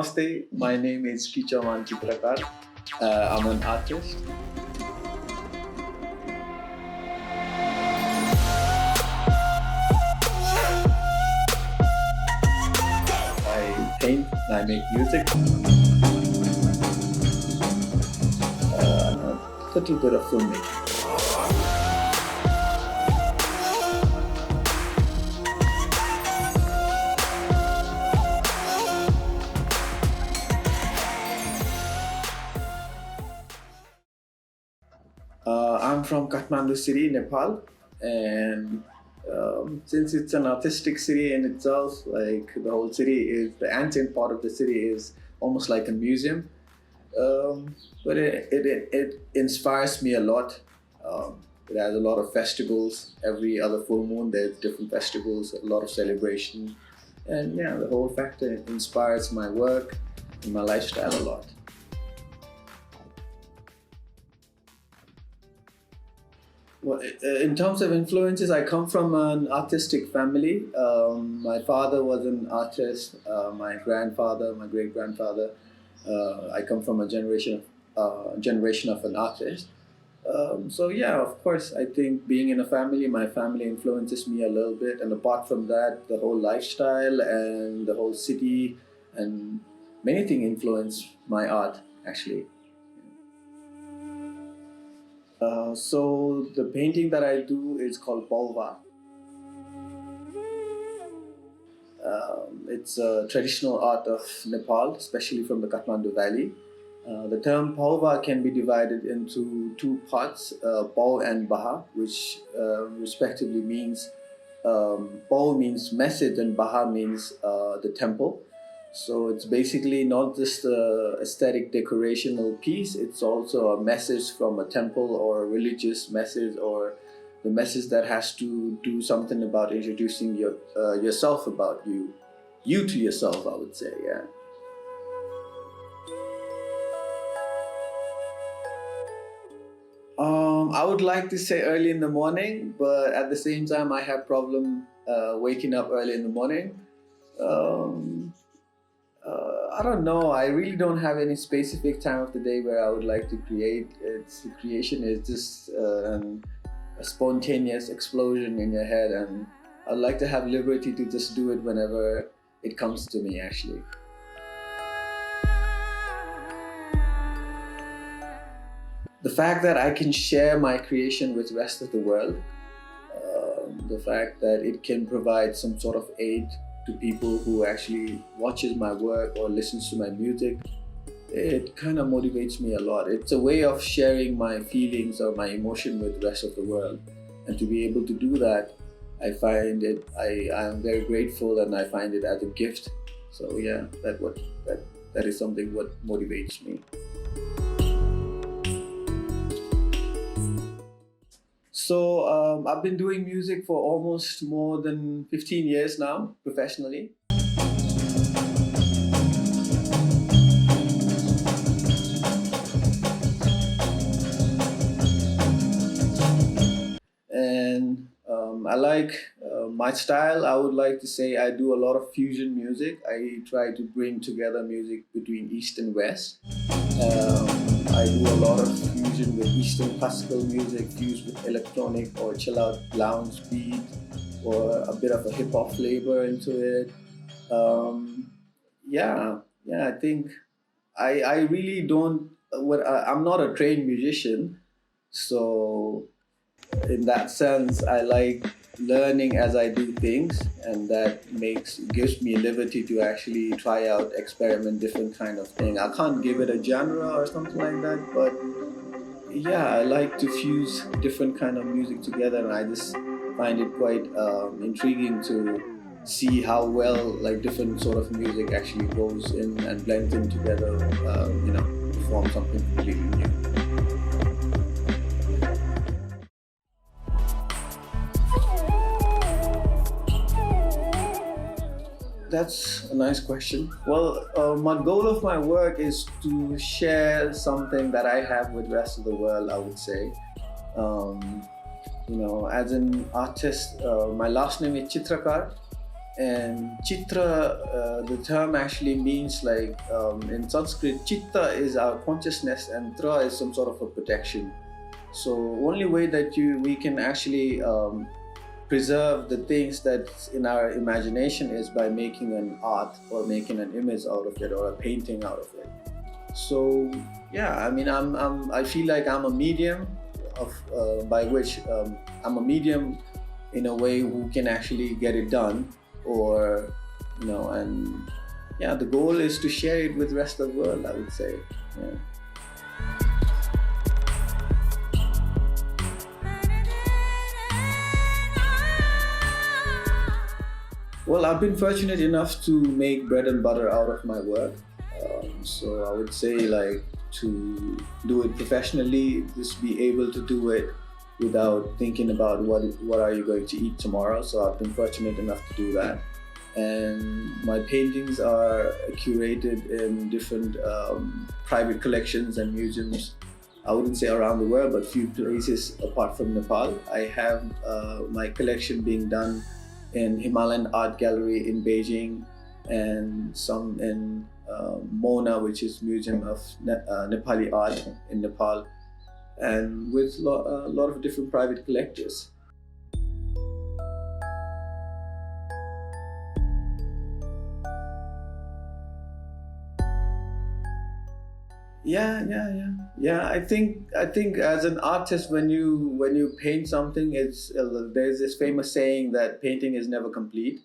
Namaste, my name is Kichaa chitrakar. I'm an artist. I paint and I make music. A little bit of filmmaking. I'm from Kathmandu city, Nepal, and since it's an artistic city in itself, like the whole city is, the ancient part of the city is almost like a museum. But it inspires me a lot. It has a lot of festivals. Every other full moon, there's different festivals, a lot of celebration, and yeah, the whole factor inspires my work and my lifestyle a lot. Well, in terms of influences, I come from an artistic family. My father was an artist. My grandfather, my great grandfather. I come from a generation of an artist. So yeah, of course, I think being in a family, my family influences me a little bit. And apart from that, the whole lifestyle and the whole city and many things influence my art actually. So the painting that I do is called Palva. It's a traditional art of Nepal, especially from the Kathmandu Valley. The term Palva can be divided into two parts, Pal and Baha, which respectively means, Pal means message and Baha means the temple. So it's basically not just a aesthetic decorational piece, it's also a message from a temple or a religious message, or the message that has to do something about introducing yourself, about you to yourself, I would say, yeah. I would like to say early in the morning, but at the same time I have problem waking up early in the morning. I don't know. I really don't have any specific time of the day where I would like to create. The creation is just a spontaneous explosion in your head, and I'd like to have liberty to just do it whenever it comes to me, actually. The fact that I can share my creation with the rest of the world, the fact that it can provide some sort of aid to people who actually watches my work or listens to my music, it kind of motivates me a lot. It's a way of sharing my feelings or my emotion with the rest of the world, and to be able to do that, I find it. I am very grateful, and I find it as a gift. So yeah, that is something what motivates me. So I've been doing music for almost more than 15 years now, professionally. And I like my style. I would like to say I do a lot of fusion music. I try to bring together music between East and West. I do a lot of fusion with Eastern classical music fused with electronic or chill out lounge beat, or a bit of a hip hop flavor into it. Yeah, I think I really don't. I'm not a trained musician, so in that sense, I like learning as I do things, and that gives me liberty to actually try out, experiment different kind of thing. I can't give it a genre or something like that, but yeah, I like to fuse different kind of music together, and I just find it quite intriguing to see how well like different sort of music actually goes in and blends in together, to form something completely new. That's a nice question. Well, my goal of my work is to share something that I have with the rest of the world, I would say. As an artist, my last name is Chitrakar. And chitra, the term actually means like in Sanskrit, chitta is our consciousness and tra is some sort of a protection. So only way that you we can actually preserve the things that's in our imagination is by making an art or making an image out of it or a painting out of it. So yeah, I mean, I feel like I'm a medium of by which I'm a medium in a way who can actually get it done, or and yeah, the goal is to share it with the rest of the world, I would say. Yeah. Well, I've been fortunate enough to make bread and butter out of my work. So I would say, like, to do it professionally, just be able to do it without thinking about what are you going to eat tomorrow. So I've been fortunate enough to do that. And my paintings are curated in different private collections and museums. I wouldn't say around the world, but few places apart from Nepal. I have my collection being done in Himalayan Art Gallery in Beijing, and some in Mona, which is Museum of Nepali Art in Nepal, and with a lot of different private collectors. Yeah. I think as an artist, when you paint something, it's there's this famous saying that painting is never complete.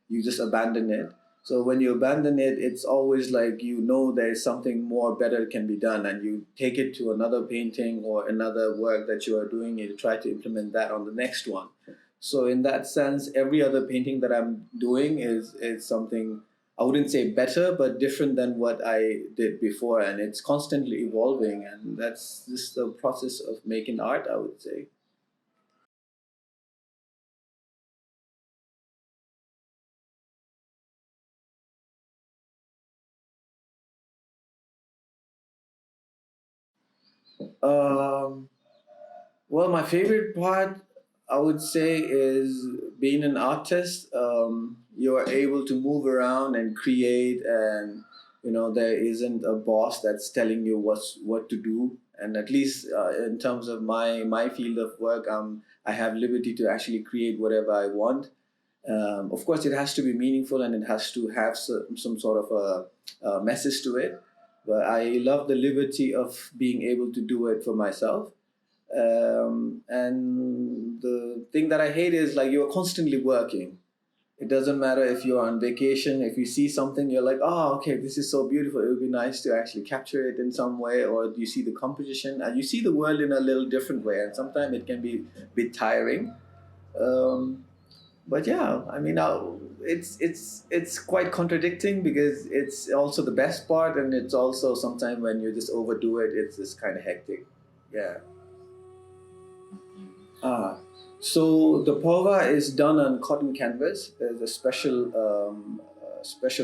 You just abandon it. So when you abandon it, it's always like there's something more better can be done, and you take it to another painting or another work that you are doing. You try to implement that on the next one. So in that sense, every other painting that I'm doing is something, I wouldn't say better, but different than what I did before, and it's constantly evolving, and that's just the process of making art, I would say. Um, well, my favorite part, I would say, is being an artist. You are able to move around and create, and there isn't a boss that's telling you what to do. And at least in terms of my field of work, I have liberty to actually create whatever I want. Of course, it has to be meaningful and it has to have some sort of a message to it. But I love the liberty of being able to do it for myself. And the thing that I hate is like you're constantly working. It doesn't matter if you're on vacation, if you see something, you're like, oh, okay, this is so beautiful. It would be nice to actually capture it in some way, or you see the composition and you see the world in a little different way. And sometimes it can be a bit tiring. Um, but yeah, I mean, it's quite contradicting because it's also the best part, and it's also sometimes when you just overdo it, it's just kind of hectic. Yeah. Ah, so the Palva is done on cotton canvas. There's a special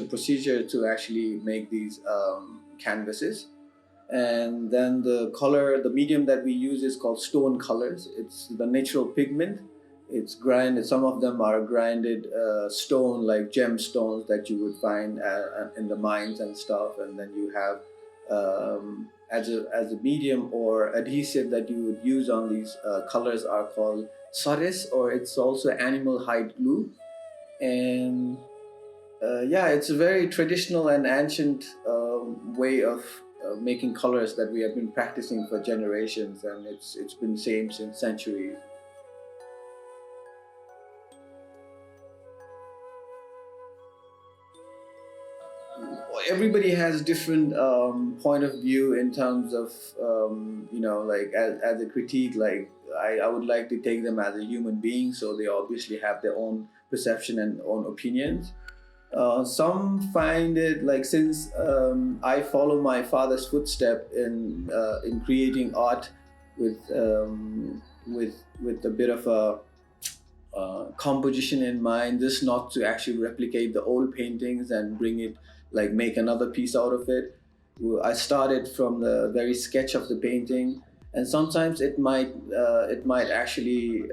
procedure to actually make these canvases, and then the medium that we use is called stone colors. It's the natural pigment. It's grinded. Some of them are grinded stone, like gemstones that you would find in the mines and stuff. And then you have as a medium or adhesive that you would use on these colors are called saris, or it's also animal hide glue. And yeah, it's a very traditional and ancient way of making colors that we have been practicing for generations, and it's been same since centuries. Everybody has different point of view in terms of like as a critique. Like I would like to take them as a human being, so they obviously have their own perception and own opinions. Some find it like, since I follow my father's footstep in creating art with with a bit of a composition in mind, just not to actually replicate the old paintings and bring it, like make another piece out of it. I started from the very sketch of the painting, and sometimes it might actually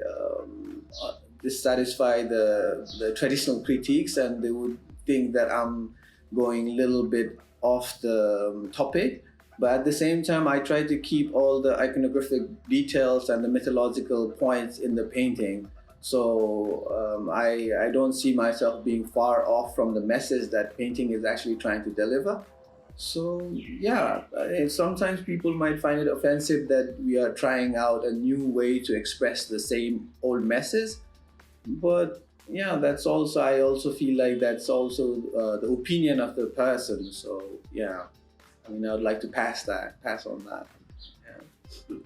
dissatisfy the traditional critiques, and they would think that I'm going a little bit off the topic. But at the same time, I try to keep all the iconographic details and the mythological points in the painting. So I don't see myself being far off from the message that painting is actually trying to deliver. So yeah, sometimes people might find it offensive that we are trying out a new way to express the same old message. But yeah, that's also, I also feel like that's also the opinion of the person. So yeah, I mean, I would like to pass on that. Yeah.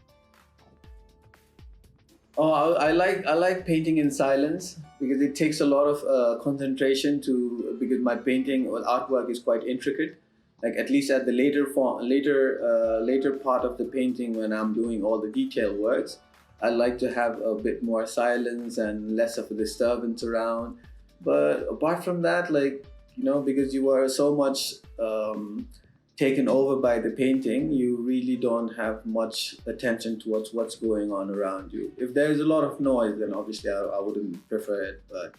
Oh, I like painting in silence because it takes a lot of concentration to, because my painting or artwork is quite intricate. Like at least at the later part of the painting, when I'm doing all the detail works, I like to have a bit more silence and less of a disturbance around. But apart from that, like, because you are so much taken over by the painting, you really don't have much attention towards what's going on around you. If there is a lot of noise, then obviously I wouldn't prefer it. But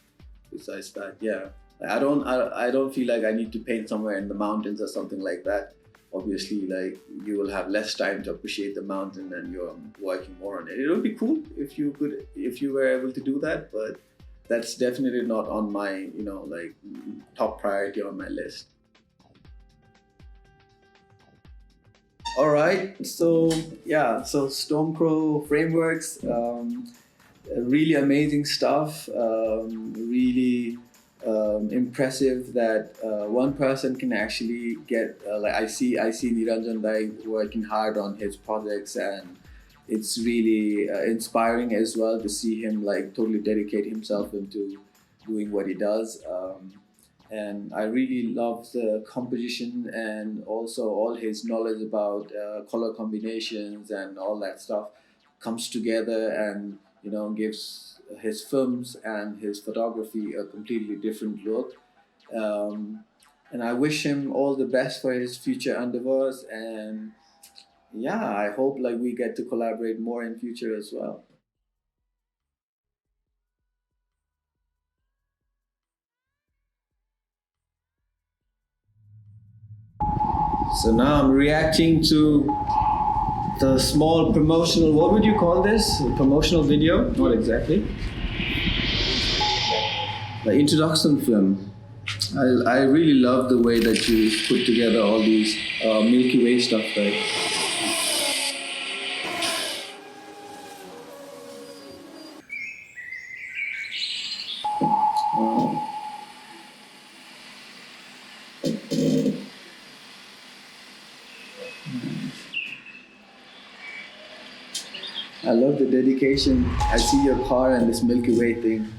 besides that, yeah, I don't feel like I need to paint somewhere in the mountains or something like that. Obviously, like, you will have less time to appreciate the mountain and you're working more on it. It would be cool if you were able to do that, but that's definitely not on my, like, top priority on my list. All right, so yeah, so Stormcrow frameworks, really amazing stuff. Really impressive that one person can actually get. Like, I see Niranjan Dai working hard on his projects, and it's really inspiring as well to see him like totally dedicate himself into doing what he does. And I really love the composition and also all his knowledge about color combinations and all that stuff comes together and gives his films and his photography a completely different look. Um, and I wish him all the best for his future endeavors. And yeah, I hope like we get to collaborate more in future as well. So now I'm reacting to the small promotional, what would you call this? A promotional video? Not exactly. The introduction film. I really love the way that you put together all these Milky Way stuff, right? Uh, I love the dedication. I see your car and this Milky Way thing.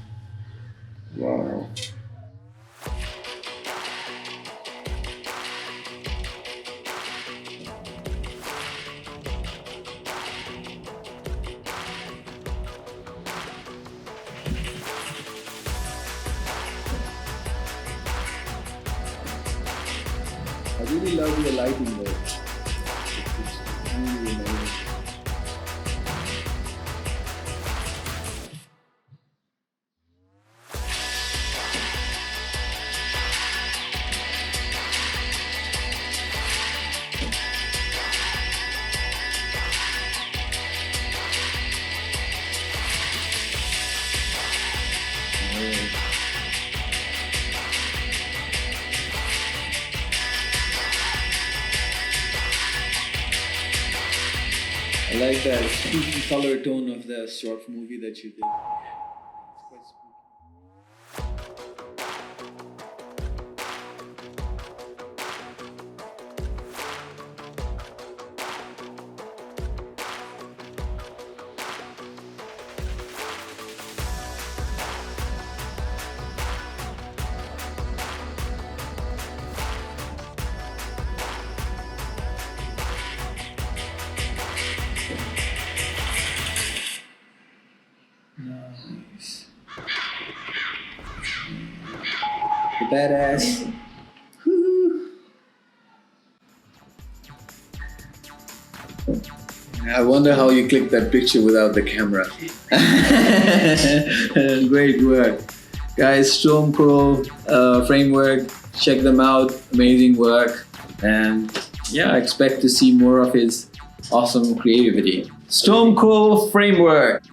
Wow. I really love your lighting though. It's really amazing. Yeah. I like that spooky color tone of the short movie that you did. It's quite spooky. Nice. The badass. Woo-hoo. I wonder how you clicked that picture without the camera. Great work. Guys, Stormcrow framework, check them out. Amazing work. And yeah, I expect to see more of his awesome creativity. Stormcrow framework.